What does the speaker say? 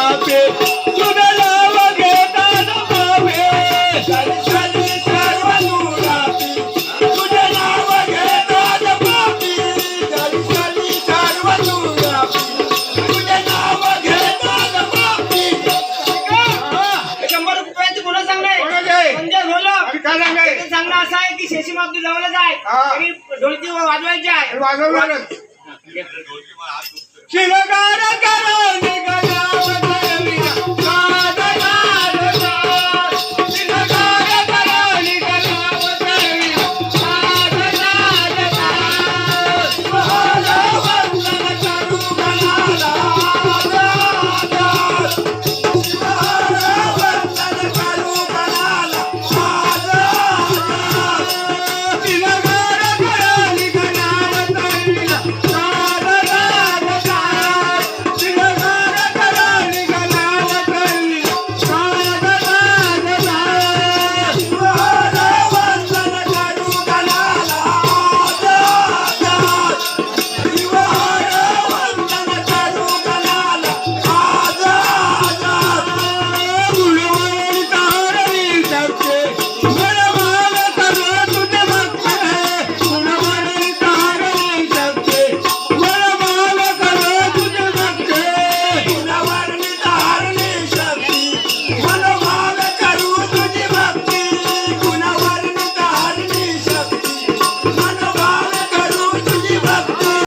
पापे तुझे नाव घेतात पापे दर्शनी सर्व दुरापी तुझे नाव घेतात पापी दर्शनी सर्व दुरापी तुझे नाव घेतात पापी 100 रुपयाची गुन्हा सांगणे म्हणजे ढोलक काय सांगाय सांगणं असं आहे की शेषी मागची जवळ जाय आणि ढोलकी वाजवायची आहे वाजवणार शिरगार करा निघाला